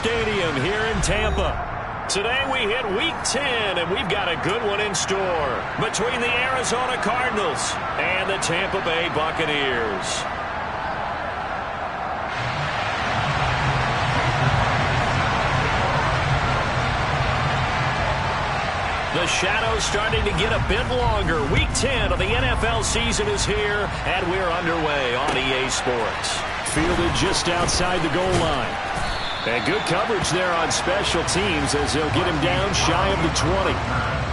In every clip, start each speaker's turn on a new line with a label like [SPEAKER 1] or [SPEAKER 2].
[SPEAKER 1] Stadium here in Tampa. Today we hit Week 10, and we've got a good one in store between the Arizona Cardinals and the Tampa Bay Buccaneers. The shadow's starting to get a bit longer. Week 10 of the NFL season is here, and we're underway on EA Sports. Fielded just outside the goal line. And good coverage there on special teams as they'll get him down shy of the 20.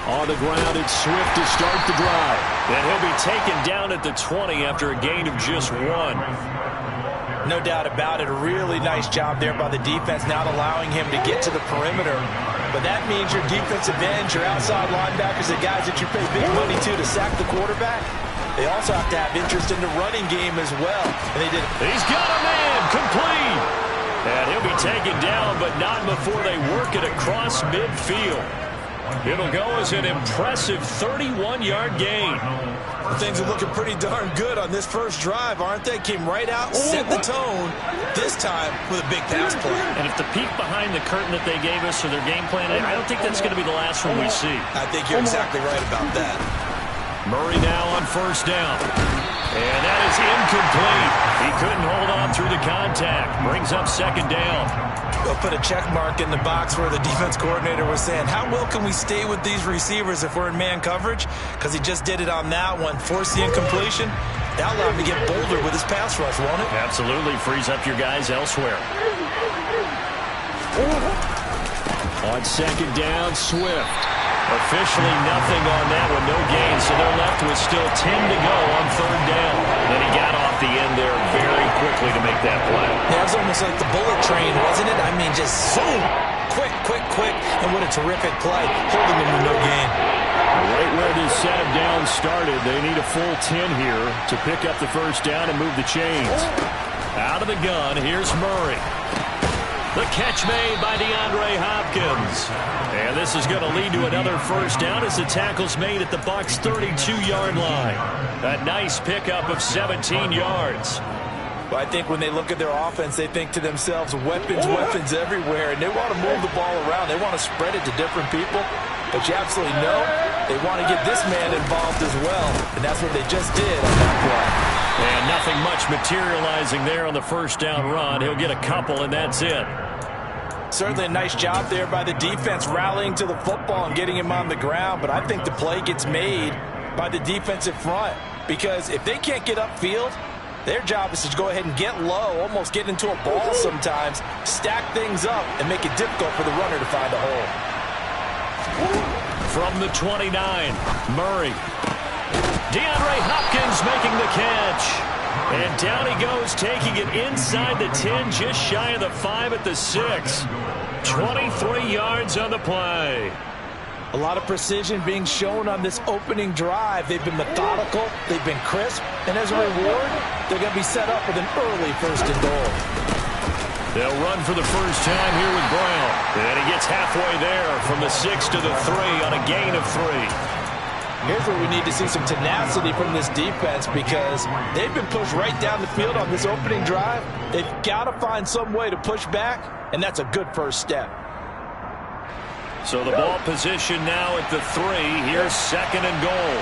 [SPEAKER 1] On the ground, it's Swift to start the drive. And he'll be taken down at the 20 after a gain of just 1.
[SPEAKER 2] No doubt about it. A really nice job there by the defense, not allowing him to get to the perimeter. But that means your defensive ends, your outside linebackers, the guys that you pay big money to sack the quarterback, they also have to have interest in the running game as well. And they did.
[SPEAKER 1] He's got a man, complete. And he'll be taken down, but not before they work it across midfield. It'll go as an impressive 31-yard gain.
[SPEAKER 2] Well, things are looking pretty darn good on this first drive, aren't they? Came right out, set the tone, this time with a big pass play.
[SPEAKER 1] And if the peek behind the curtain that they gave us or their game plan, I don't think that's going to be the last one we see.
[SPEAKER 2] I think you're exactly right about that.
[SPEAKER 1] Murray now on first down. And that is incomplete. He couldn't hold on through the contact. Brings up second down.
[SPEAKER 2] They'll put a check mark in the box where the defense coordinator was saying, how well can we stay with these receivers if we're in man coverage? Because he just did it on that one. Force the incompletion. That'll allow him to get bolder with his pass rush, won't it?
[SPEAKER 1] Absolutely. Frees up your guys elsewhere. On second down, Swift. Officially nothing on that one, no gain, so they're left with still 10 to go on third down. Then he got off the end there very quickly to make that play.
[SPEAKER 2] That was almost like the bullet train, wasn't it? I mean, just zoom, quick, and what a terrific play, holding him with no gain.
[SPEAKER 1] Right where this set of downs started, they need a full 10 here to pick up the first down and move the chains. Out of the gun, here's Murray. The catch made by DeAndre Hopkins. And this is going to lead to another first down as the tackle's made at the Bucs' 32-yard line. A nice pickup of 17 yards.
[SPEAKER 2] Well, I think when they look at their offense, they think to themselves, weapons everywhere, and they want to move the ball around. They want to spread it to different people. But you absolutely know they want to get this man involved as well, and that's what they just did on that play.
[SPEAKER 1] And nothing much materializing there on the first down run. He'll get a couple, and that's it.
[SPEAKER 2] Certainly a nice job there by the defense rallying to the football and getting him on the ground, but I think the play gets made by the defensive front because if they can't get upfield, their job is to go ahead and get low, almost get into a ball sometimes, stack things up, and make it difficult for the runner to find a hole.
[SPEAKER 1] From the 29, Murray. DeAndre Hopkins making the catch. And down he goes, taking it inside the 10, just shy of the 5 at the 6. 23 yards on the play.
[SPEAKER 2] A lot of precision being shown on this opening drive. They've been methodical, they've been crisp, and as a reward, they're going to be set up with an early first and goal.
[SPEAKER 1] They'll run for the first time here with Brown. And he gets halfway there from the 6 to the 3 on a gain of 3.
[SPEAKER 2] Here's where we need to see some tenacity from this defense because they've been pushed right down the field on this opening drive. They've got to find some way to push back, and that's a good first step.
[SPEAKER 1] So the ball position now at the 3. Here's second and goal.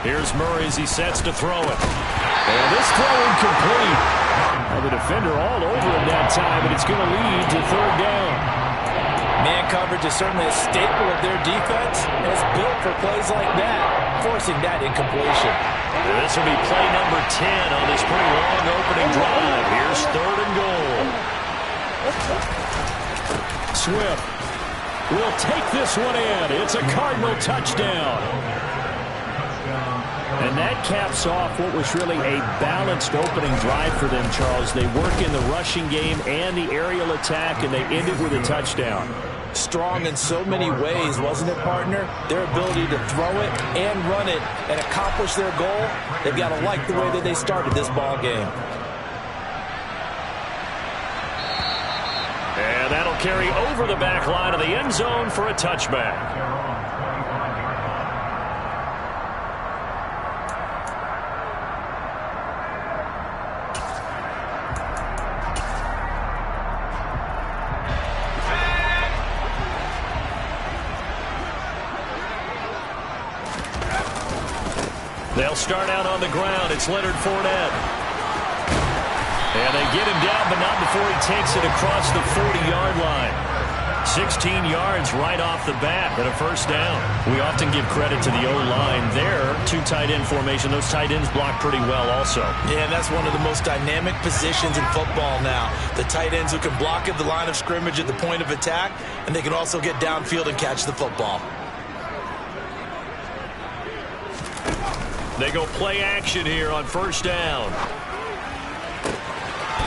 [SPEAKER 1] Here's Murray as he sets to throw it. And this throw incomplete. Well, the defender all over him that time, and it's going to lead to third down.
[SPEAKER 2] Man coverage is certainly a staple of their defense, and it's built for plays like that, forcing that incompletion.
[SPEAKER 1] This will be play number 10 on this pretty long opening drive. Here's third and goal. Swift will take this one in. It's a Cardinal touchdown. And that caps off what was really a balanced opening drive for them, Charles. They work in the rushing game and the aerial attack, and they end it with a touchdown.
[SPEAKER 2] Strong in so many ways, wasn't it, partner? Their ability to throw it and run it and accomplish their goal, they've got to like the way that they started this ball game.
[SPEAKER 1] And that'll carry over the back line of the end zone for a touchback. They'll start out on the ground. It's Leonard Fournette. And they get him down, but not before he takes it across the 40-yard line. 16 yards right off the bat and a first down. We often give credit to the O-line there. Two tight end formation. Those tight ends block pretty well also.
[SPEAKER 2] Yeah, and that's one of the most dynamic positions in football now. The tight ends who can block at the line of scrimmage at the point of attack, and they can also get downfield and catch the football.
[SPEAKER 1] They go play action here on first down.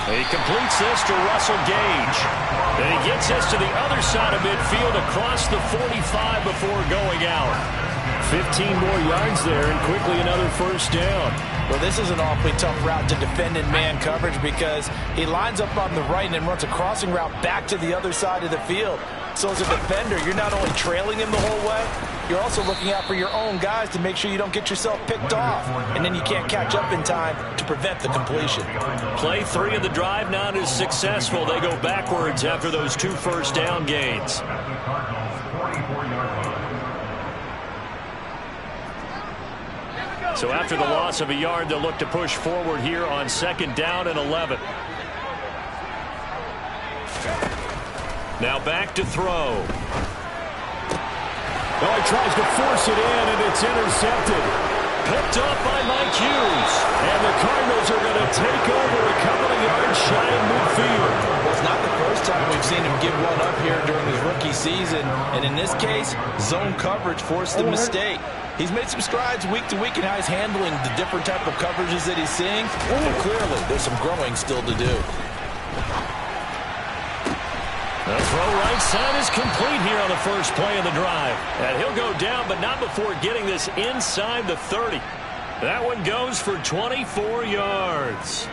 [SPEAKER 1] He completes this to Russell Gage. And he gets this to the other side of midfield across the 45 before going out. 15 more yards there and quickly another first down.
[SPEAKER 2] Well, this is an awfully tough route to defend in man coverage because he lines up on the right and then runs a crossing route back to the other side of the field. So as a defender, you're not only trailing him the whole way, you're also looking out for your own guys to make sure you don't get yourself picked off. And then you can't catch up in time to prevent the completion.
[SPEAKER 1] Play 3 of the drive not as successful. They go backwards after those 2 first down gains. So after the loss of a yard, they'll look to push forward here on second down and 11. Now back to throw. Oh, he tries to force it in, and it's intercepted. Picked off by Mike Hughes. And the Cardinals are going to take over a couple of yards shy of midfield.
[SPEAKER 2] Well, it's not the first time we've seen him give one up here during his rookie season. And in this case, zone coverage forced the mistake. He's made some strides week to week in how he's handling the different type of coverages that he's seeing. But clearly, there's some growing still to do.
[SPEAKER 1] The throw right side is complete here on the first play of the drive. And he'll go down, but not before getting this inside the 30. That one goes for 24 yards.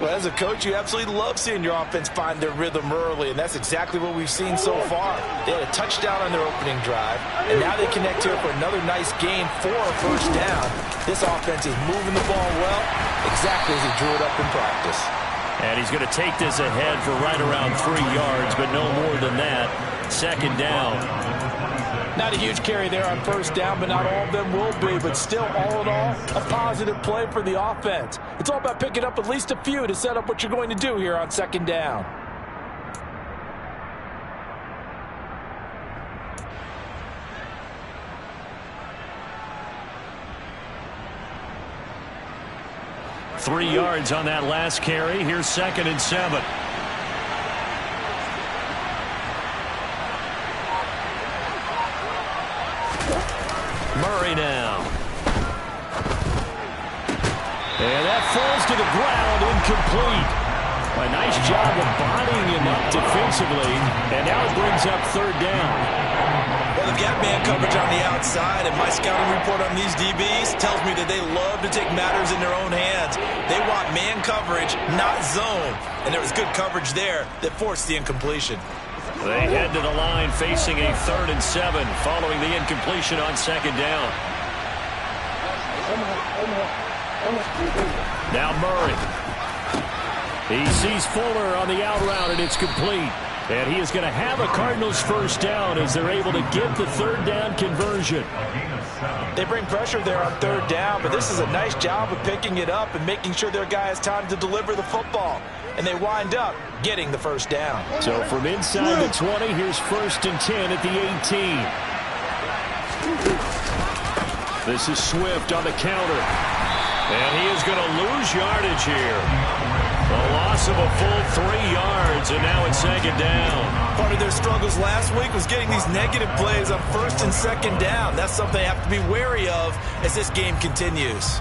[SPEAKER 2] Well, as a coach, you absolutely love seeing your offense find their rhythm early, and that's exactly what we've seen so far. They had a touchdown on their opening drive, and now they connect here for another nice gain for a first down. This offense is moving the ball well, exactly as he drew it up in practice.
[SPEAKER 1] And he's going to take this ahead for right around 3 yards, but no more than that. Second down.
[SPEAKER 2] Not a huge carry there on first down, but not all of them will be. But still, all in all, a positive play for the offense. It's all about picking up at least a few to set up what you're going to do here on second down.
[SPEAKER 1] Three yards on that last carry. Here's second and 7. Murray now. And that falls to the ground, incomplete. A nice job of bodying him up defensively, and now it brings up third down.
[SPEAKER 2] Well, they've got man coverage on the outside, and my scouting report on these DBs tells me that they love to take matters in their own hands. They want man coverage, not zone. And there was good coverage there that forced the incompletion.
[SPEAKER 1] They head to the line facing a 3rd and 7 following the incompletion on second down. Now Murray. He sees Fuller on the out route, and it's complete. And he is going to have a Cardinals first down as they're able to get the third down conversion.
[SPEAKER 2] They bring pressure there on third down, but this is a nice job of picking it up and making sure their guy has time to deliver the football. And they wind up getting the first down.
[SPEAKER 1] So from inside the 20, here's 1st and 10 at the 18. This is Swift on the counter. And he is going to lose yardage here. A loss of a full 3 yards, and now it's second down.
[SPEAKER 2] Part of their struggles last week was getting these negative plays on first and second down. That's something they have to be wary of as this game continues.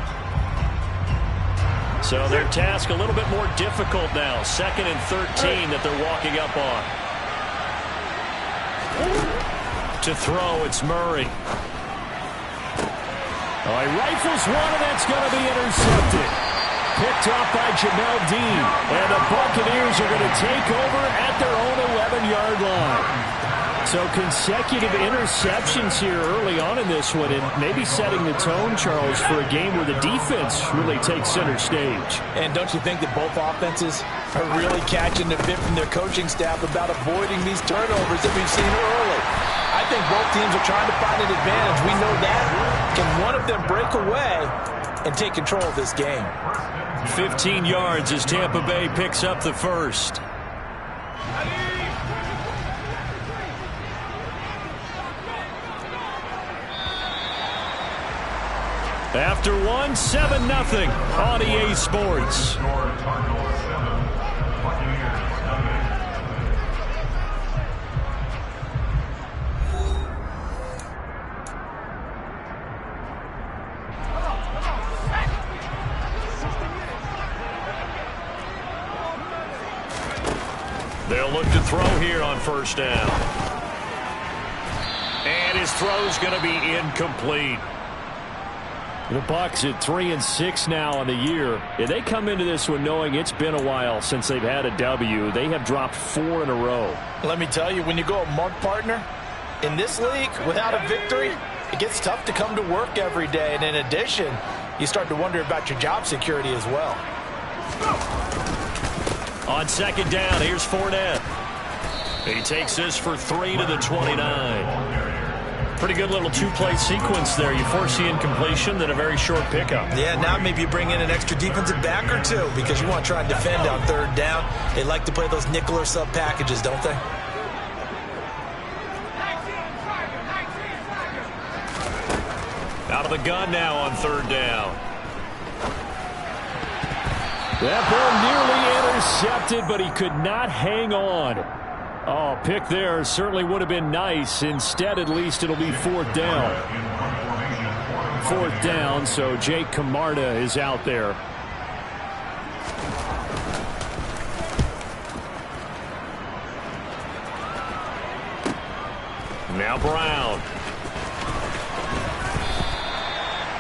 [SPEAKER 1] So their task a little bit more difficult now. 2nd and 13 that they're walking up on. To throw, it's Murray. Oh, he rifles one, and that's going to be intercepted. Picked off by Jamel Dean. And the Buccaneers are going to take over at their own 11-yard line. So consecutive interceptions here early on in this one, and maybe setting the tone, Charles, for a game where the defense really takes center stage.
[SPEAKER 2] And don't you think that both offenses are really catching the bit from their coaching staff about avoiding these turnovers that we've seen early? I think both teams are trying to find an advantage. We know that. Can one of them break away and take control of this game?
[SPEAKER 1] 15 yards as Tampa Bay picks up the first. After one, 7-0 on EA Sports. They'll look to throw here on first down. And his throw's going to be incomplete. The Bucs at 3-6 now on the year. And they come into this one knowing it's been a while since they've had a W. They have dropped 4 in a row.
[SPEAKER 2] Let me tell you, when you go a mark partner in this league without a victory, it gets tough to come to work every day. And in addition, you start to wonder about your job security as well.
[SPEAKER 1] On second down, here's Fournette. He takes this for 3 to the 29. Pretty good little two-play sequence there. You force the incompletion, then a very short pickup.
[SPEAKER 2] Yeah, now maybe you bring in an extra defensive back or two because you want to try and defend on third down. They like to play those nickel or sub packages, don't they?
[SPEAKER 1] Out of the gun now on third down. That ball nearly intercepted, but he could not hang on. Oh, pick there certainly would have been nice. Instead, at least, it'll be fourth down. Fourth down, so Jake Camarda is out there. Now Brown.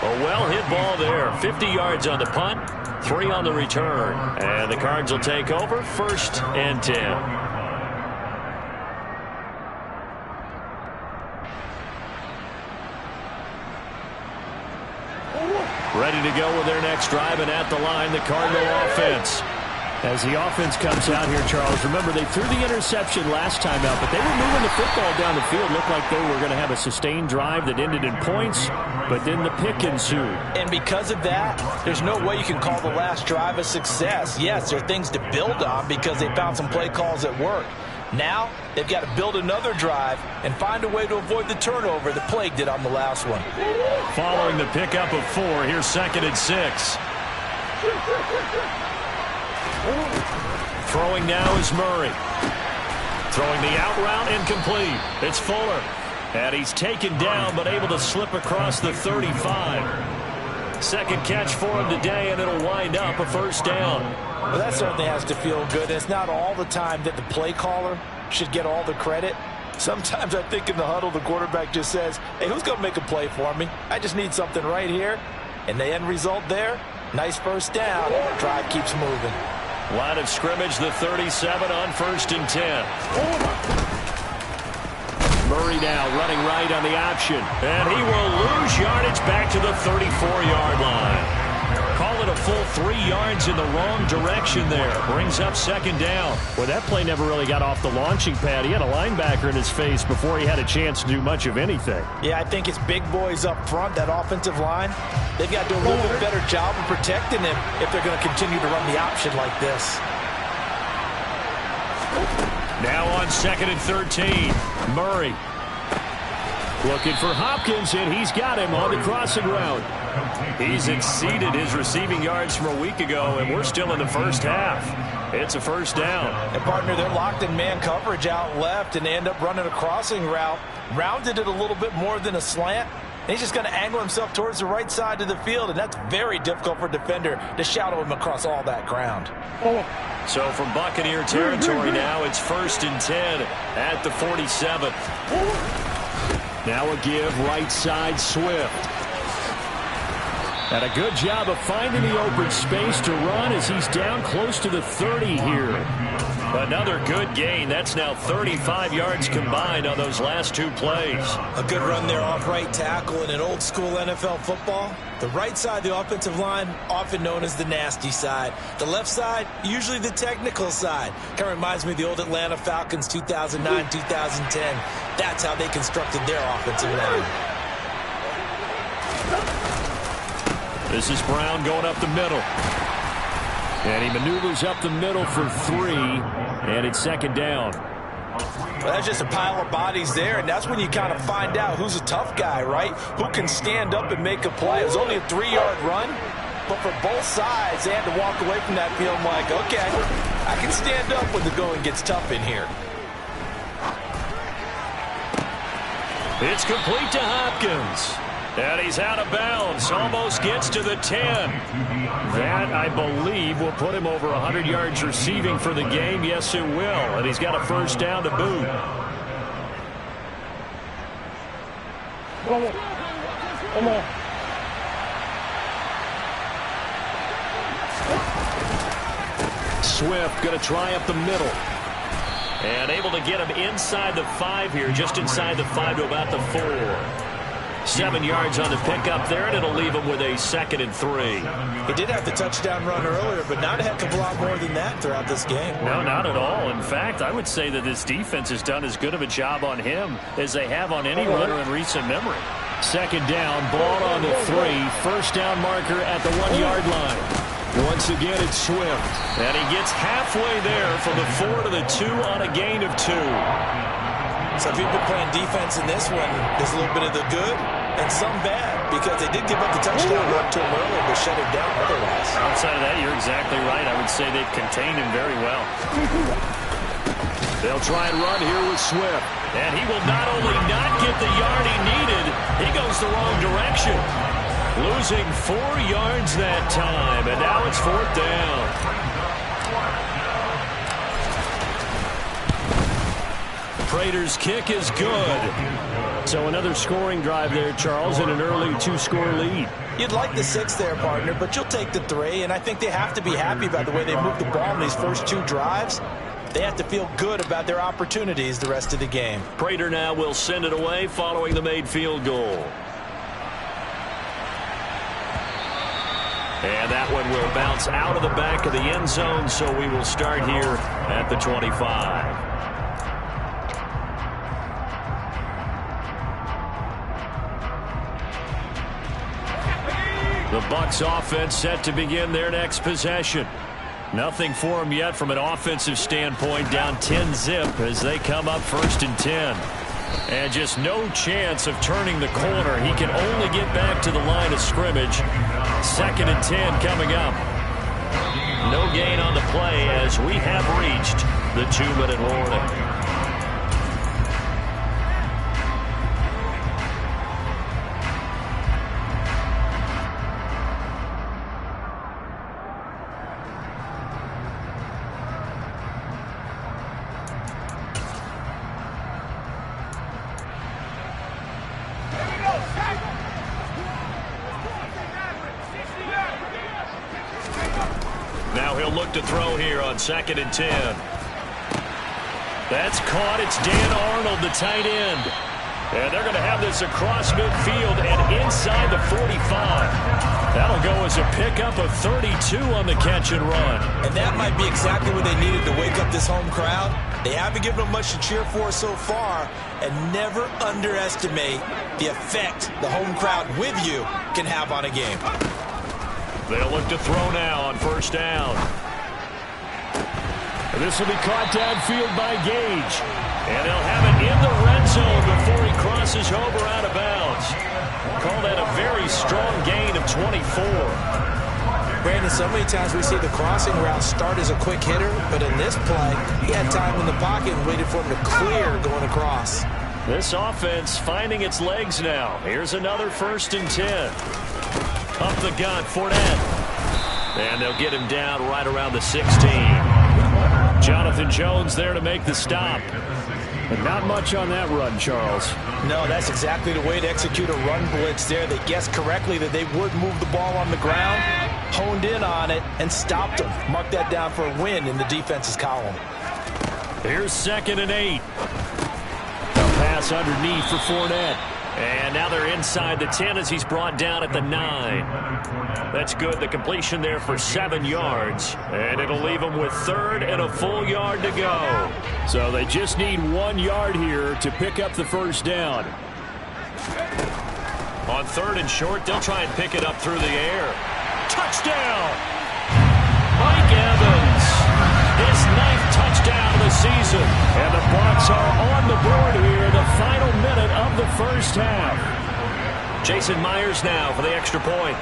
[SPEAKER 1] A well-hit ball there. 50 yards on the punt, 3 on the return. And the Cards will take over, 1st and 10. Ready to go with their next drive, and at the line, the Cardinal offense. As the offense comes out here, Charles, remember they threw the interception last time out, but they were moving the football down the field. Looked like they were going to have a sustained drive that ended in points, but then the pick ensued.
[SPEAKER 2] And because of that, there's no way you can call the last drive a success. Yes, there are things to build on because they found some play calls that work. Now, they've got to build another drive and find a way to avoid the turnover that plagued it on the last one.
[SPEAKER 1] Following the pickup of 4, here's 2nd and 6. Throwing now is Murray. Throwing the out route incomplete. It's Fuller. And he's taken down but able to slip across the 35. Second catch for him today, and it'll wind up a first down.
[SPEAKER 2] Well, that certainly has to feel good. It's not all the time that the play caller should get all the credit. Sometimes I think in the huddle, the quarterback just says, hey, who's going to make a play for me? I just need something right here. And the end result there, nice first down. Drive keeps moving.
[SPEAKER 1] Line of scrimmage, the 37 on 1st and 10. Murray now running right on the option. And he will lose yardage back to the 34-yard line. Call it a full 3 yards in the wrong direction there. Brings up second down. Well, that play never really got off the launching pad. He had a linebacker in his face before he had a chance to do much of anything.
[SPEAKER 2] Yeah, I think it's big boys up front, that offensive line. They've got to do a little bit better job of protecting him if they're going to continue to run the option like this.
[SPEAKER 1] Now on 2nd and 13, Murray looking for Hopkins, and he's got him on the crossing route. He's exceeded his receiving yards from a week ago, and we're still in the first half. It's a first down.
[SPEAKER 2] And, partner, they're locked in man coverage out left, and they end up running a crossing route. Rounded it a little bit more than a slant. And he's just going to angle himself towards the right side of the field, and that's very difficult for a defender to shadow him across all that ground.
[SPEAKER 1] So from Buccaneer territory now, it's 1st and 10 at the 47. Now a give right side Swift. And a good job of finding the open space to run as he's down close to the 30 here. Another good gain. That's now 35 yards combined on those last 2 plays.
[SPEAKER 2] A good run there off right tackle in an old school NFL football. The right side, the offensive line, often known as the nasty side. The left side, usually the technical side. Kind of reminds me of the old Atlanta Falcons 2009, 2010. That's how they constructed their offensive line.
[SPEAKER 1] This is Brown going up the middle. And he maneuvers up the middle for 3, and it's 2nd down.
[SPEAKER 2] Well, that's just a pile of bodies there, and that's when you kind of find out who's a tough guy, right? Who can stand up and make a play. It was only a 3-yard run, but for both sides, they had to walk away from that feeling like, okay, I can stand up when the going gets tough in here.
[SPEAKER 1] It's complete to Hopkins. And he's out of bounds. Almost gets to the 10. That, I believe, will put him over 100 yards receiving for the game. Yes, it will. And he's got a first down to boot. Swift going to try up the middle. And able to get him inside the 5 here, just inside the 5 to about the 4. 7 yards on the pickup there, and it'll leave him with a 2nd and 3.
[SPEAKER 2] He did have the touchdown run earlier, but not a heck of a lot more than that throughout this game.
[SPEAKER 1] No, not at all. In fact, I would say that this defense has done as good of a job on him as they have on any runner in recent memory. 2nd down, ball on the 3. First down marker at the 1-yard line. Once again, it's Swift. And he gets halfway there from the 4 to the 2 on a gain of 2.
[SPEAKER 2] So if you've been playing defense in this one, there's a little bit of the good and some bad, because they did give up the touchdown run to him earlier, but shut him down otherwise.
[SPEAKER 1] Outside of that, you're exactly right. I would say they've contained him very well. They'll try and run here with Swift. And he will not only not get the yard he needed, he goes the wrong direction. Losing 4 yards that time, and now it's 4th down. Prater's kick is good. So another scoring drive there, Charles, and an early 2-score lead.
[SPEAKER 2] You'd like the 6 there, partner, but you'll take the 3, and I think they have to be happy about the way they moved the ball in these first 2 drives. They have to feel good about their opportunities the rest of the game.
[SPEAKER 1] Prater now will send it away following the made field goal. And that one will bounce out of the back of the end zone, so we will start here at the 25. The Bucs offense set to begin their next possession. Nothing for them yet from an offensive standpoint, down 10-zip as they come up 1st and 10. And just no chance of turning the corner. He can only get back to the line of scrimmage. 2nd and 10 coming up. No gain on the play as we have reached the 2-minute warning. Now he'll look to throw here on 2nd and 10. That's caught. It's Dan Arnold, the tight end. And they're going to have this across midfield and inside the 45. That'll go as a pickup of 32 on the catch and run.
[SPEAKER 2] And that might be exactly what they needed to wake up this home crowd. They haven't given them much to cheer for so far, and never underestimate the effect the home crowd with you can have on a game.
[SPEAKER 1] They'll look to throw now on 1st down. And this will be caught downfield by Gage. And they'll have it in the red zone before he crosses over out of bounds. Call that a very strong gain of 24.
[SPEAKER 2] Brandon, so many times we see the crossing route start as a quick hitter, but in this play, he had time in the pocket and waited for him to clear going across.
[SPEAKER 1] This offense finding its legs now. Here's another 1st and 10. Up the gut, Fournette. And they'll get him down right around the 16. Jonathan Jones there to make the stop. But not much on that run, Charles.
[SPEAKER 2] No, that's exactly the way to execute a run blitz there. They guessed correctly that they would move the ball on the ground, honed in on it, and stopped them. Mark that down for a win in the defense's column.
[SPEAKER 1] Here's 2nd and 8. A pass underneath for Fournette. And now they're inside the 10 as he's brought down at the 9. That's good. The completion there for 7 yards. And it'll leave them with 3rd and a full yard to go. So they just need 1 yard here to pick up the 1st down. On 3rd and short, they'll try and pick it up through the air. Touchdown! Mike Evans. His 9th touchdown of the season. And the Bucs are on the board here in the final minute of the 1st half. Jason Myers now for the extra point.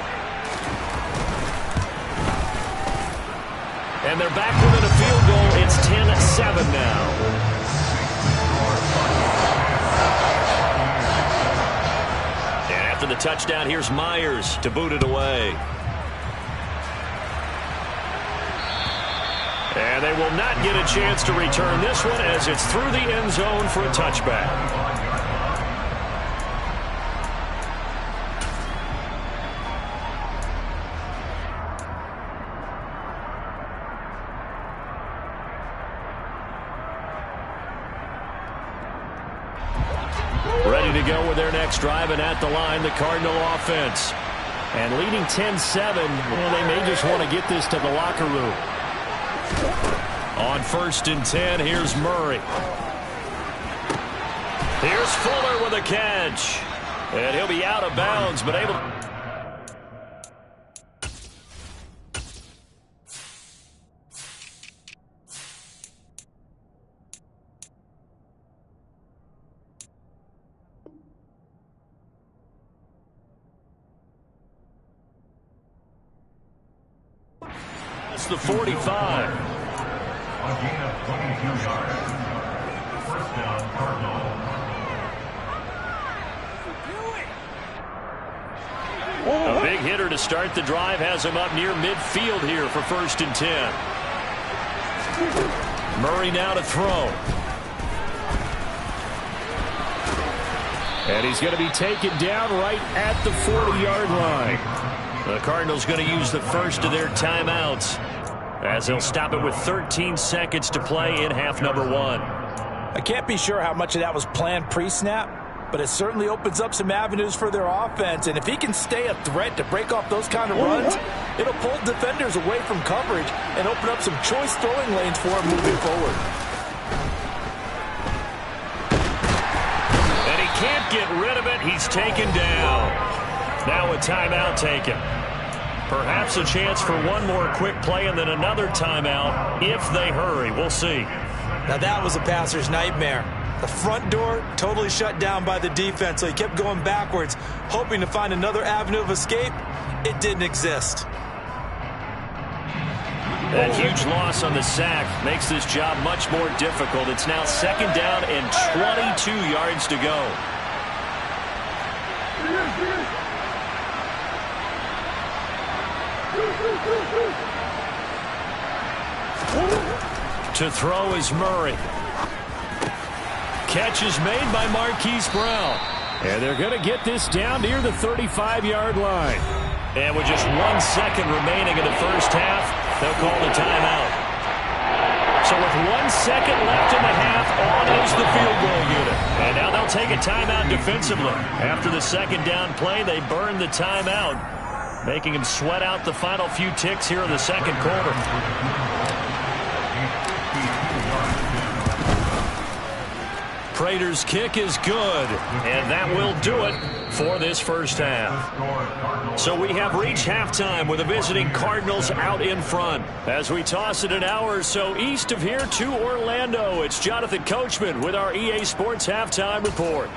[SPEAKER 1] And they're back within a field goal. It's 10-7 now. And after the touchdown, here's Myers to boot it away. And they will not get a chance to return this one as it's through the end zone for a touchback. Ready to go with their next drive, and at the line, the Cardinal offense. And leading 10-7, well, they may just want to get this to the locker room. On 1st and 10, here's Murray. Here's Fuller with a catch. And he'll be out of bounds, but able to... That's the 45.
[SPEAKER 3] A gain of 22 yards. 1st down, Cardinal.
[SPEAKER 1] A big hitter to start the drive has him up near midfield here for 1st and 10. Murray now to throw. And he's going to be taken down right at the 40-yard line. The Cardinals going to use the first of their timeouts as they'll stop it with 13 seconds to play in half number 1.
[SPEAKER 2] I can't be sure how much of that was planned pre-snap, but it certainly opens up some avenues for their offense. And if he can stay a threat to break off those kind of runs, it'll pull defenders away from coverage and open up some choice throwing lanes for him moving forward.
[SPEAKER 1] And he can't get rid of it. He's taken down. Now a timeout taken. Perhaps a chance for one more quick play and then another timeout if they hurry. We'll see.
[SPEAKER 2] Now that was a passer's nightmare. The front door totally shut down by the defense, so he kept going backwards, hoping to find another avenue of escape. It didn't exist.
[SPEAKER 1] That huge loss on the sack makes this job much more difficult. It's now 2nd down and 22 yards to go. To throw is Murray. Catch is made by Marquise Brown. And they're going to get this down near the 35-yard line. And with just 1 second remaining in the first half, they'll call the timeout. So with 1 second left in the half, on is the field goal unit. And now they'll take a timeout defensively. After the 2nd down play, they burn the timeout, making them sweat out the final few ticks here in the 2nd quarter. Prater's kick is good, and that will do it for this first half. So we have reached halftime with the visiting Cardinals out in front. As we toss it an hour or so east of here to Orlando, it's Jonathan Coachman with our EA Sports Halftime Report.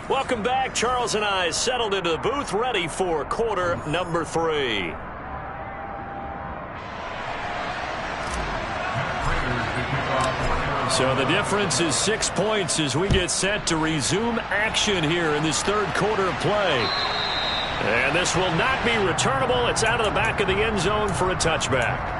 [SPEAKER 1] Welcome back. Charles and I settled into the booth, ready for quarter number 3. So the difference is 6 points as we get set to resume action here in this third quarter of play. And this will not be returnable. It's out of the back of the end zone for a touchback.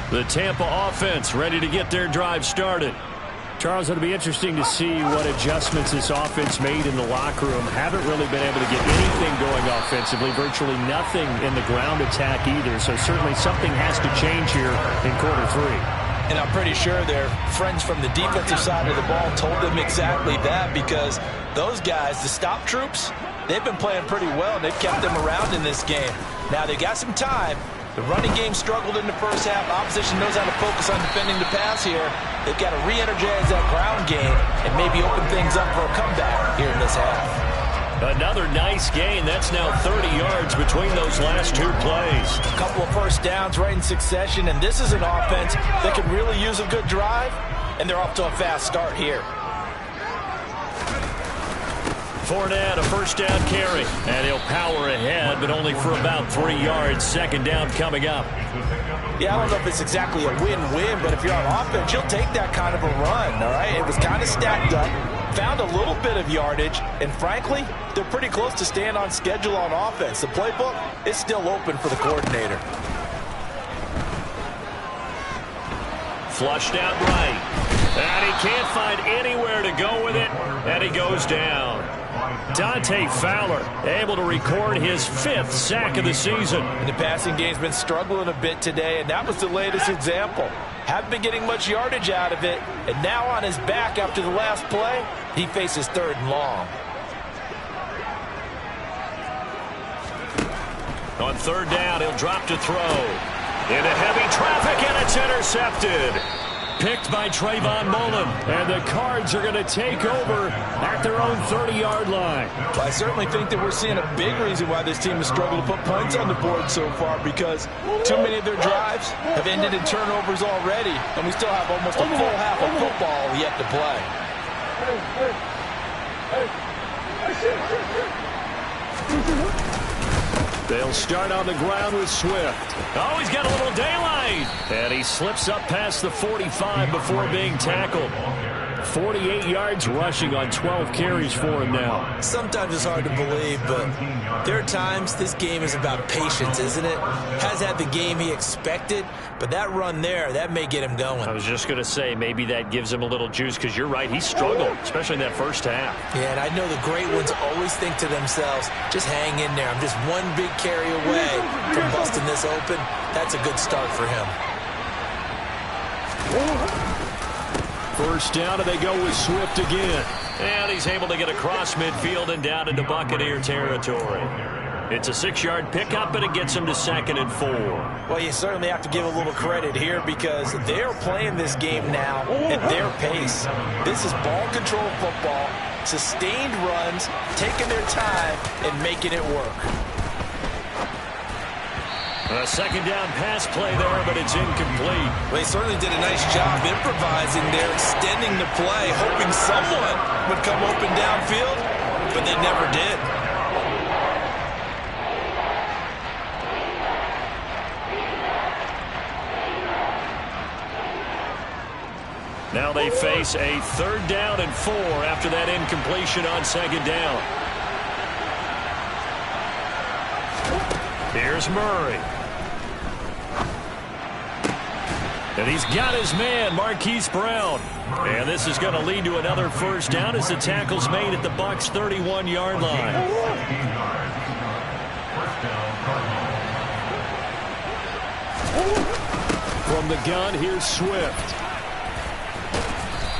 [SPEAKER 1] The Tampa offense ready to get their drive started. Charles, it'll be interesting to see what adjustments this offense made in the locker room. Haven't really been able to get anything going offensively, virtually nothing in the ground attack either. So certainly something has to change here in quarter 3.
[SPEAKER 2] And I'm pretty sure their friends from the defensive side of the ball told them exactly that, because those guys, the stop troops, they've been playing pretty well, and they've kept them around in this game. Now, they got some time. The running game struggled in the first half. Opposition knows how to focus on defending the pass here. They've got to re-energize that ground game and maybe open things up for a comeback here in this half.
[SPEAKER 1] Another nice gain. That's now 30 yards between those last 2 plays.
[SPEAKER 2] A couple of first downs right in succession, and this is an offense that can really use a good drive, and they're off to a fast start here.
[SPEAKER 1] Fournette, a first down carry, and he'll power ahead, but only for about 3 yards. Second down coming up.
[SPEAKER 2] Yeah, I don't know if it's exactly a win-win, but if you're on offense, you'll take that kind of a run, all right? It was kind of stacked up, found a little bit of yardage, and frankly, they're pretty close to staying on schedule on offense. The playbook is still open for the coordinator.
[SPEAKER 1] Flushed out right, and he can't find anywhere to go with it, and he goes down. Dante Fowler able to record his 5th sack of the season.
[SPEAKER 2] And the passing game's been struggling a bit today, and that was the latest example. Haven't been getting much yardage out of it, and now on his back after the last play, he faces 3rd and long.
[SPEAKER 1] On 3rd down, he'll drop to throw. Into heavy traffic, and it's intercepted. Picked by Trayvon Mullen, and the Cards are going to take over at their own 30-yard line.
[SPEAKER 2] Well, I certainly think that we're seeing a big reason why this team has struggled to put points on the board so far, because too many of their drives have ended in turnovers already, and we still have almost a full half of football yet to play.
[SPEAKER 1] They'll start on the ground with Swift. Oh, he's got a little daylight. And he slips up past the 45 before being tackled. 48 yards rushing on 12 carries for him now.
[SPEAKER 4] Sometimes it's hard to believe, but there are times this game is about patience, isn't it? Has had the game he expected, but that run there, that may get him going.
[SPEAKER 1] I was just going to say, maybe that gives him a little juice, because you're right, he struggled, especially in that first half.
[SPEAKER 4] Yeah, and I know the great ones always think to themselves, just hang in there. I'm just one big carry away from busting this open. That's a good start for him.
[SPEAKER 1] First down, and they go with Swift again. And he's able to get across midfield and down into Buccaneer territory. It's a 6-yard pickup, and it gets him to 2nd and 4.
[SPEAKER 2] Well, you certainly have to give a little credit here, because they're playing this game now at their pace. This is ball control football, sustained runs, taking their time, and making it work.
[SPEAKER 1] A 2nd down pass play there, but it's incomplete.
[SPEAKER 4] Well, he certainly did a nice job improvising there, extending the play, hoping someone would come open downfield, but they never did.
[SPEAKER 1] Now they face a 3rd down and 4 after that incompletion on 2nd down. Here's Murray. And he's got his man, Marquise Brown. And this is going to lead to another first down as the tackle's made at the Bucs' 31-yard line. From the gun, here's Swift.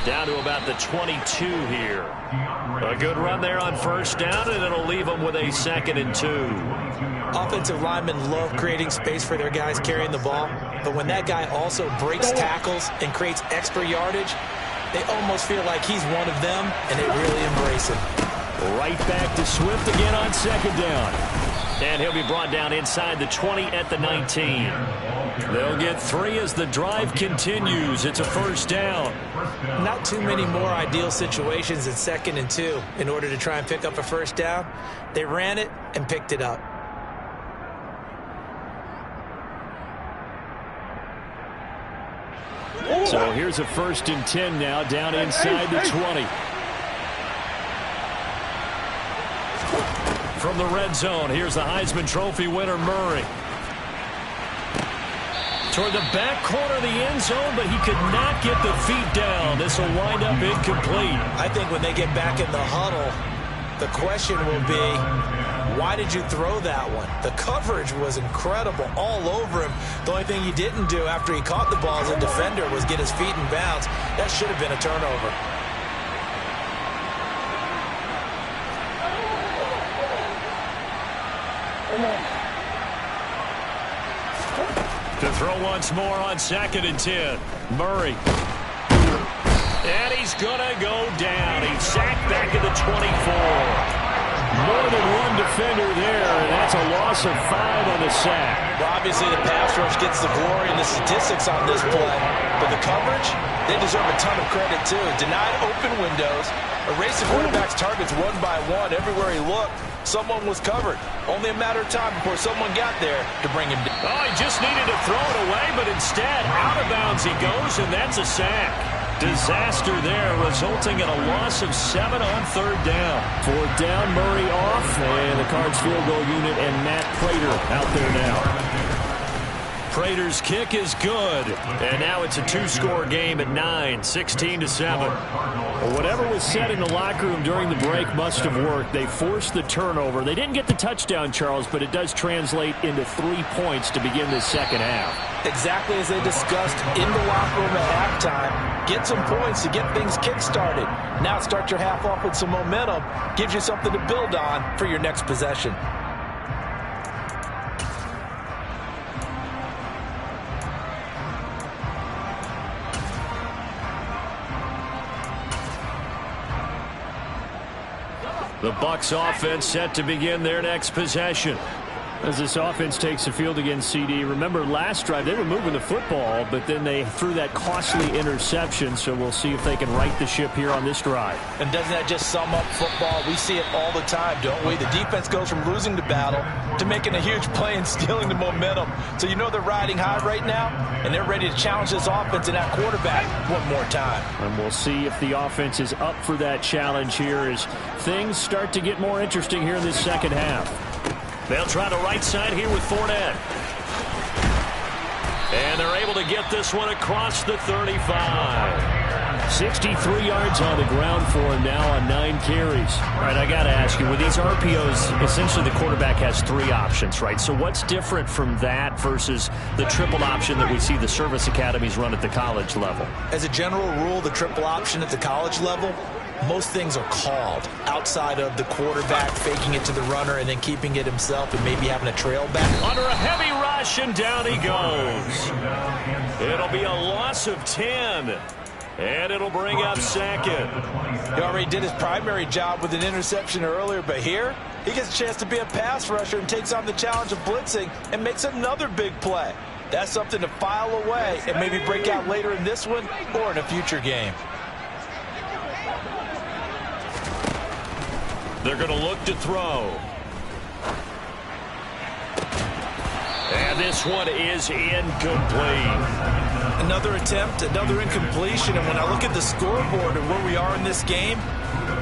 [SPEAKER 1] Down to about the 22 here. A good run there on first down, and it'll leave them with a 2nd and 2.
[SPEAKER 4] Offensive linemen love creating space for their guys carrying the ball, but when that guy also breaks tackles and creates extra yardage, they almost feel like he's one of them, and they really embrace him.
[SPEAKER 1] Right back to Swift again on second down. And he'll be brought down inside the 20 at the 19. They'll get 3 as the drive continues. It's a first down.
[SPEAKER 4] Not too many more ideal situations in 2nd and 2 in order to try and pick up a first down. They ran it and picked it up.
[SPEAKER 1] So here's a 1st and 10 now, down inside the 20. From the red zone, here's the Heisman Trophy winner, Murray. Toward the back corner of the end zone, but he could not get the feet down. This will wind up incomplete.
[SPEAKER 4] I think when they get back in the huddle, the question will be, why did you throw that one? The coverage was incredible all over him. The only thing he didn't do after he caught the ball as a defender was get his feet in bounds. That should have been a turnover.
[SPEAKER 1] To throw once more on 2nd and 10. Murray. And he's going to go down. He's sacked back at the 24. More than one defender there, and that's a loss of 5 on the sack.
[SPEAKER 2] Well, obviously the pass rush gets the glory and the statistics on this play, but the coverage, they deserve a ton of credit too. Denied open windows, erased the quarterback's targets one by one. Everywhere he looked, someone was covered. Only a matter of time before someone got there to bring him down.
[SPEAKER 1] Oh, he just needed to throw it away, but instead, out of bounds he goes, and that's a sack. Disaster there, resulting in a loss of 7 on 3rd down. 4th down, Murray off, and the Cards field goal unit and Matt Prater out there now. Prater's kick is good, and now it's a 2-score game at 9, 16-7. Well, whatever was said in the locker room during the break must have worked. They forced the turnover. They didn't get the touchdown, Charles, but it does translate into 3 points to begin this second half.
[SPEAKER 2] Exactly as they discussed in the locker room at halftime. Get some points to get things kick-started. Now start your half off with some momentum. Gives you something to build on for your next possession.
[SPEAKER 1] The Bucs offense set to begin their next possession. As this offense takes the field against CD, remember last drive they were moving the football, but then they threw that costly interception, so we'll see if they can right the ship here on this drive.
[SPEAKER 2] And doesn't that just sum up football? We see it all the time, don't we? The defense goes from losing the battle to making a huge play and stealing the momentum. So you know they're riding high right now, and they're ready to challenge this offense and that quarterback one more time.
[SPEAKER 1] And we'll see if the offense is up for that challenge here as things start to get more interesting here in this second half. They'll try the right side here with Fournette. And they're able to get this one across the 35. 63 yards on the ground for him now on 9 carries. All right, I got to ask you, with these RPOs, essentially the quarterback has 3 options, right? So what's different from that versus the triple option that we see the service academies run at the college level?
[SPEAKER 4] As a general rule, the triple option at the college level, most things are called outside of the quarterback faking it to the runner and then keeping it himself and maybe having a trail back.
[SPEAKER 1] Under a heavy rush, and down he goes. It'll be a loss of 10, and it'll bring up 2nd.
[SPEAKER 2] He already did his primary job with an interception earlier, but here he gets a chance to be a pass rusher and takes on the challenge of blitzing and makes another big play. That's something to file away and maybe break out later in this one or in a future game.
[SPEAKER 1] They're going to look to throw. And this one is incomplete.
[SPEAKER 2] Another attempt, another incompletion, and when I look at the scoreboard and where we are in this game,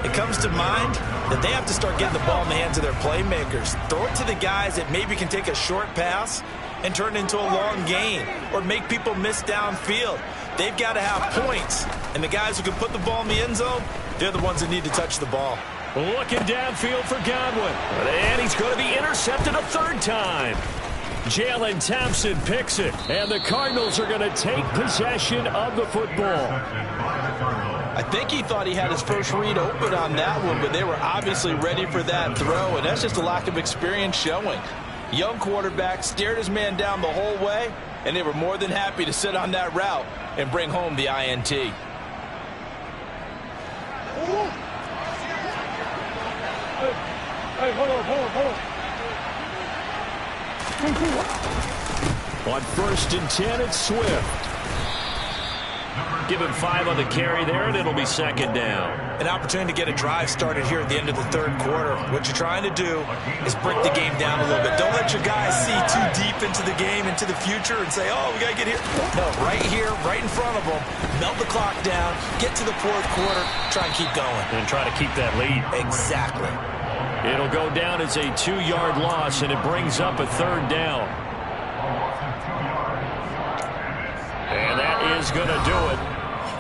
[SPEAKER 2] it comes to mind that they have to start getting the ball in the hands of their playmakers. Throw it to the guys that maybe can take a short pass and turn it into a long gain or make people miss downfield. They've got to have points, and the guys who can put the ball in the end zone, they're the ones that need to touch the ball.
[SPEAKER 1] Looking downfield for Godwin. And he's going to be intercepted a 3rd time. Jalen Thompson picks it. And the Cardinals are going to take possession of the football.
[SPEAKER 2] I think he thought he had his first read open on that one, but they were obviously ready for that throw, and that's just a lack of experience showing. Young quarterback stared his man down the whole way, and they were more than happy to sit on that route and bring home the INT.
[SPEAKER 1] On 1st and 10, it's Swift. Give him 5 on the carry there, and it'll be 2nd down.
[SPEAKER 4] An opportunity to get a drive started here at the end of the 3rd quarter. What you're trying to do is break the game down a little bit. Don't let your guys see too deep into the game, into the future, and say, oh, we got to get here. No, right here, right in front of them. Melt the clock down, get to the 4th quarter, try and keep going.
[SPEAKER 1] And try to keep that lead.
[SPEAKER 4] Exactly.
[SPEAKER 1] It'll go down as a 2-yard loss, and it brings up a 3rd down. And that is going to do it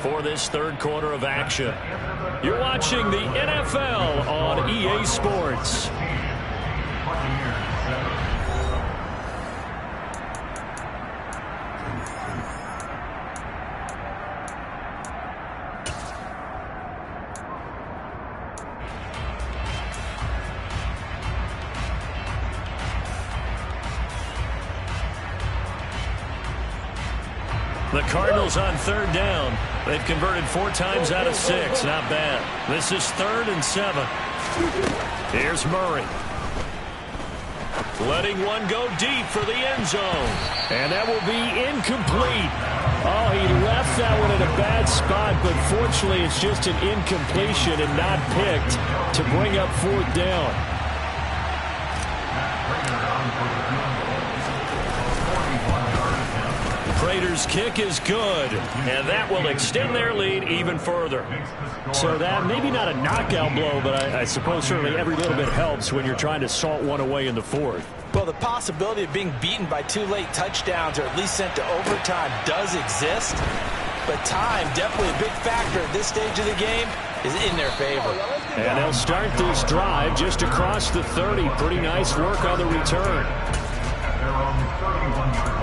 [SPEAKER 1] for this 3rd quarter of action. You're watching the NFL on EA Sports. The Cardinals on 3rd down. They've converted 4 times out of 6. Not bad. This is 3rd and 7. Here's Murray. Letting one go deep for the end zone. And that will be incomplete. Oh, he left that one in a bad spot, but fortunately it's just an incompletion and not picked to bring up 4th down. Raiders' kick is good, and that will extend their lead even further. So that, maybe not a knockout blow, but I suppose certainly every little bit helps when you're trying to salt one away in the 4th.
[SPEAKER 4] Well, the possibility of being beaten by 2 late touchdowns or at least sent to overtime does exist, but time, definitely a big factor at this stage of the game, is in their favor.
[SPEAKER 1] And they'll start this drive just across the 30. Pretty nice work on the return.
[SPEAKER 3] They're on the 31-yard line.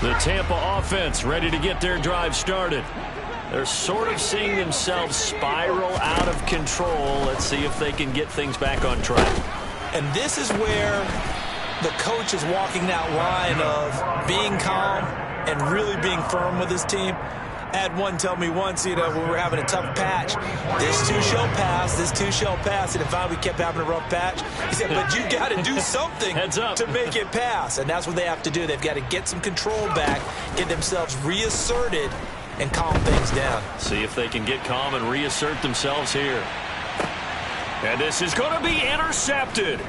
[SPEAKER 1] The Tampa offense ready to get their drive started. They're sort of seeing themselves spiral out of control. Let's see if they can get things back on track.
[SPEAKER 4] And this is where the coach is walking that line of being calm and really being firm with his team. I had one tell me once, when we were having a tough patch, this too shall pass, this too shall pass. And if we kept having a rough patch, he said, but you got to do something to make it pass. And that's what they have to do. They've got to get some control back, get themselves reasserted, and calm things down.
[SPEAKER 1] See if they can get calm and reassert themselves here. And this is going to be intercepted.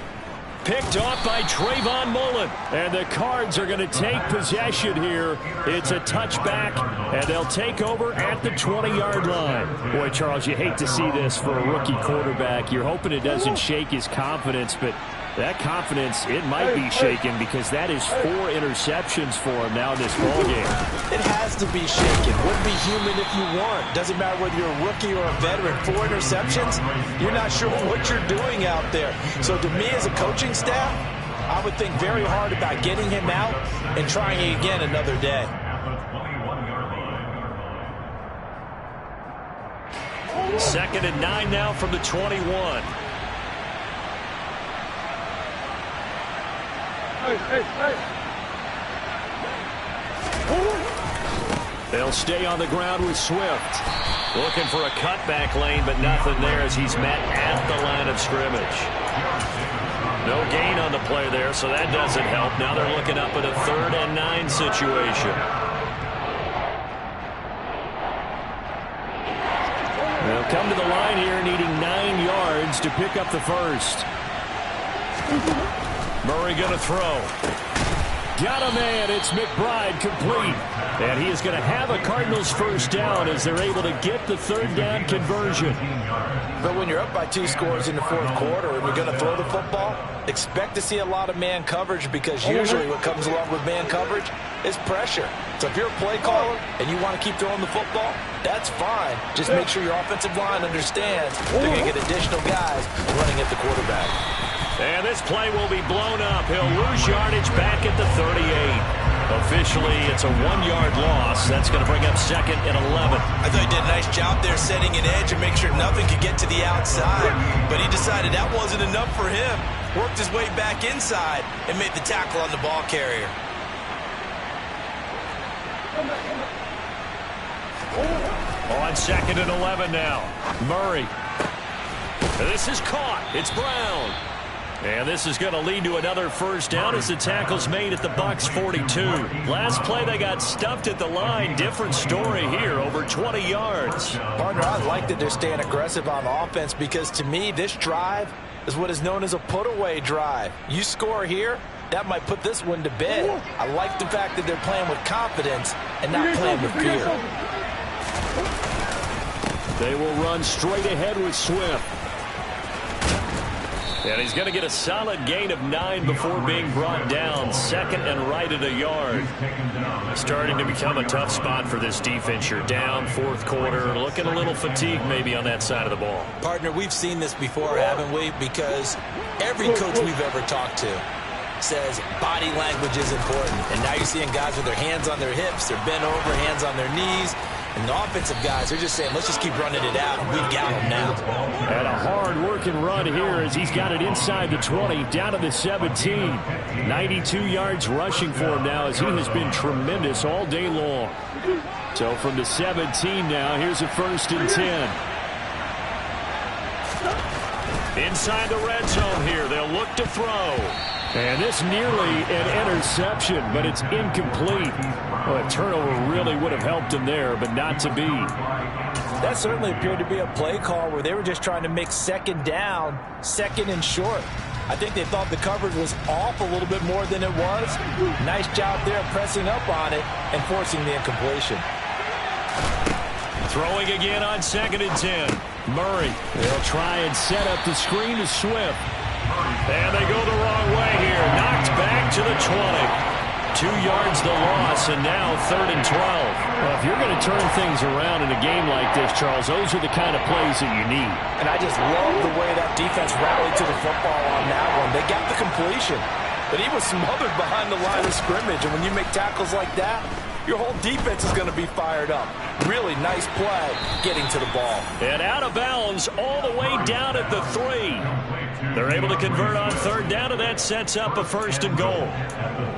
[SPEAKER 1] Picked off by Trayvon Mullen. And the Cards are going to take possession here. It's a touchback, and they'll take over at the 20-yard line. Boy, Charles, you hate to see this for a rookie quarterback. You're hoping it doesn't shake his confidence, but that confidence, it might be shaken because that is 4 interceptions for him now in this ballgame.
[SPEAKER 4] It has to be shaken. Wouldn't be human if you want. Doesn't matter whether you're a rookie or a veteran. 4 interceptions, you're not sure what you're doing out there. So to me as a coaching staff, I would think very hard about getting him out and trying it again another day.
[SPEAKER 1] Second and 9 now from the 21. They'll stay on the ground with Swift. Looking for a cutback lane, but nothing there as he's met at the line of scrimmage. No gain on the play there, so that doesn't help. Now they're looking up at a 3rd and 9 situation. They'll come to the line here needing 9 yards to pick up the first. Murray going to throw. Got a man. It's McBride complete. And he is going to have a Cardinals first down as they're able to get the 3rd down conversion.
[SPEAKER 4] But when you're up by 2 scores in the 4th quarter and you're going to throw the football, expect to see a lot of man coverage because usually what comes along with man coverage is pressure. So if you're a play caller and you want to keep throwing the football, that's fine. Just make sure your offensive line understands they're going to get additional guys running at the quarterback.
[SPEAKER 1] And this play will be blown up. He'll lose yardage back at the 38. Officially, it's a 1-yard loss. That's going to bring up 2nd and 11.
[SPEAKER 4] I thought he did a nice job there setting an edge and make sure nothing could get to the outside. But he decided that wasn't enough for him. Worked his way back inside and made the tackle on the ball carrier.
[SPEAKER 1] On 2nd and 11 now. Murray. This is caught. It's Brown. And this is going to lead to another first down as the tackle's made at the Bucs 42. Last play they got stuffed at the line. Different story here, over 20 yards.
[SPEAKER 4] Partner, I like that they're staying aggressive on offense because to me this drive is what is known as a put-away drive. You score here, that might put this one to bed. I like the fact that they're playing with confidence and not playing with fear.
[SPEAKER 1] They will run straight ahead with Swift. And he's going to get a solid gain of 9 before being brought down. 2nd and right at a yard. Starting to become a tough spot for this defense. You're down 4th quarter. Looking a little fatigued maybe on that side of the ball.
[SPEAKER 4] Partner, we've seen this before, haven't we? Because every coach we've ever talked to says body language is important. And now you're seeing guys with their hands on their hips. They're bent over, hands on their knees. And the offensive guys are just saying, let's just keep running it out, and we've got them now.
[SPEAKER 1] And a hard-working run here as he's got it inside the 20, down to the 17. 92 yards rushing for him now as he has been tremendous all day long. So from the 17 now, here's a 1st and 10. Inside the red zone here, they'll look to throw. And this nearly an interception, but it's incomplete. Well, a turnover really would have helped him there, but not to be.
[SPEAKER 4] That certainly appeared to be a play call where they were just trying to make 2nd down, 2nd and short. I think they thought the coverage was off a little bit more than it was. Nice job there pressing up on it and forcing the incompletion.
[SPEAKER 1] Throwing again on 2nd and 10. Murray. They'll try and set up the screen to Swift. And they go the wrong way here. Knocked back to the 20. 2 yards the loss, and now 3rd and 12. Well, if you're going to turn things around in a game like this, Charles, those are the kind of plays that you need.
[SPEAKER 4] And I just love the way that defense rallied to the football on that one. They got the completion, but he was smothered behind the line of scrimmage. And when you make tackles like that, your whole defense is going to be fired up. Really nice play getting to the ball.
[SPEAKER 1] And out of bounds all the way down at the 3. They're able to convert on 3rd down, and that sets up a 1st and goal.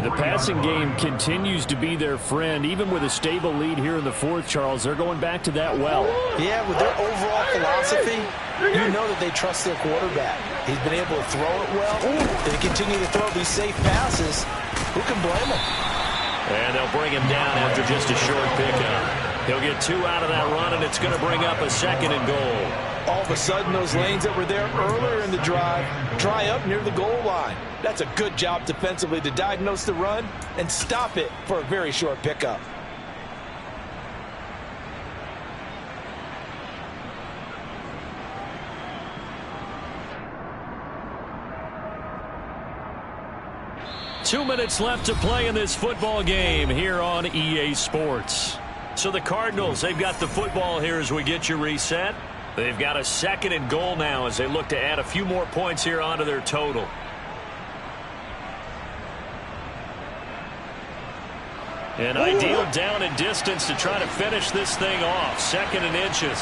[SPEAKER 1] The passing game continues to be their friend. Even with a stable lead here in the 4th, Charles, they're going back to that well.
[SPEAKER 4] Yeah, with their overall philosophy, you know that they trust their quarterback. He's been able to throw it well. They continue to throw these safe passes. Who can blame them?
[SPEAKER 1] And they'll bring him down after just a short pickup. He'll get 2 out of that run, and it's going to bring up a 2nd and goal.
[SPEAKER 4] All of a sudden, those lanes that were there earlier in the drive dry up near the goal line. That's a good job defensively to diagnose the run and stop it for a very short pickup.
[SPEAKER 1] Two minutes left to play in this football game here on EA Sports. So the Cardinals, they've got the football here as we get you reset. They've got a 2nd and goal now as they look to add a few more points here onto their total. An ideal down and distance to try to finish this thing off. 2nd and inches.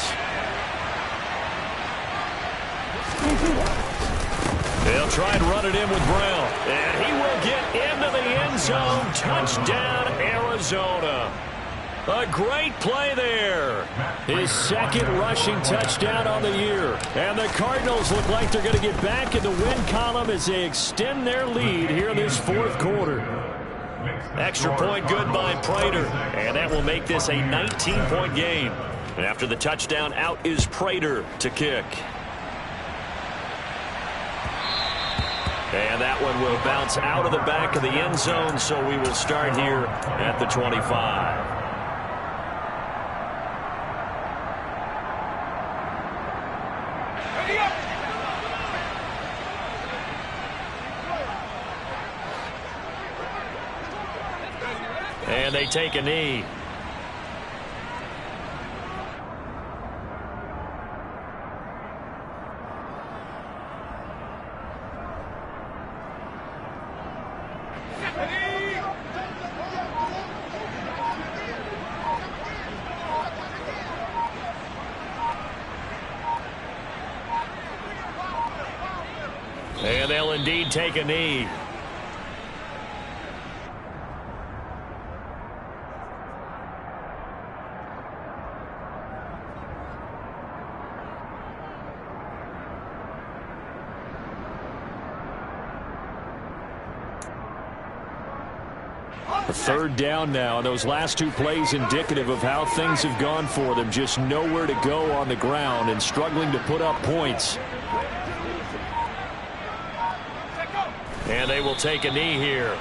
[SPEAKER 1] They'll try and run it in with Brown. And he will get into the end zone. Touchdown, Arizona. A great play there. His 2nd rushing touchdown on the year. And the Cardinals look like they're going to get back in the win column as they extend their lead here in this 4th quarter. Extra point good by Prater. And that will make this a 19-point game. And after the touchdown, out is Prater to kick. And that one will bounce out of the back of the end zone, so we will start here at the 25. And they take a knee. And they'll indeed take a knee. A third down now. Those last two plays indicative of how things have gone for them. Just nowhere to go on the ground and struggling to put up points. And they will take a knee here.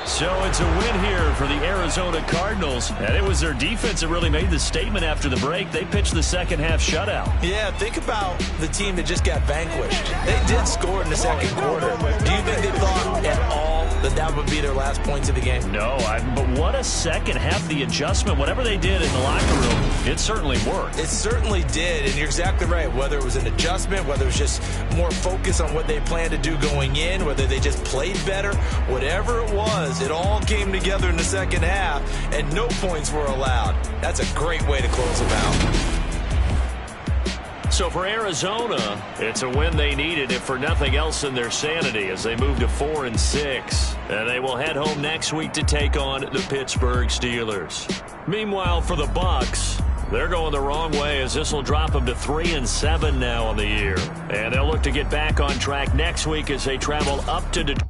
[SPEAKER 1] So it's a win here for the Arizona Cardinals. And it was their defense that really made the statement after the break. They pitched the second half shutout.
[SPEAKER 4] Yeah, think about the team that just got vanquished. They did score in the second quarter. Do you think they thought at all that that would be their last points of the game?
[SPEAKER 1] No, but what a second half. The adjustment, whatever they did in the locker room, it certainly worked.
[SPEAKER 4] It certainly did, and you're exactly right. Whether it was an adjustment, whether it was just more focus on what they planned to do going in, whether they just played better, whatever it was, it all came together in the second half, and no points were allowed. That's a great way to close them out.
[SPEAKER 1] So for Arizona, it's a win they needed, if for nothing else than their sanity, as they move to 4-6. And they will head home next week to take on the Pittsburgh Steelers. Meanwhile, for the Bucs, they're going the wrong way, as this will drop them to 3-7 now on the year. And they'll look to get back on track next week as they travel up to Detroit.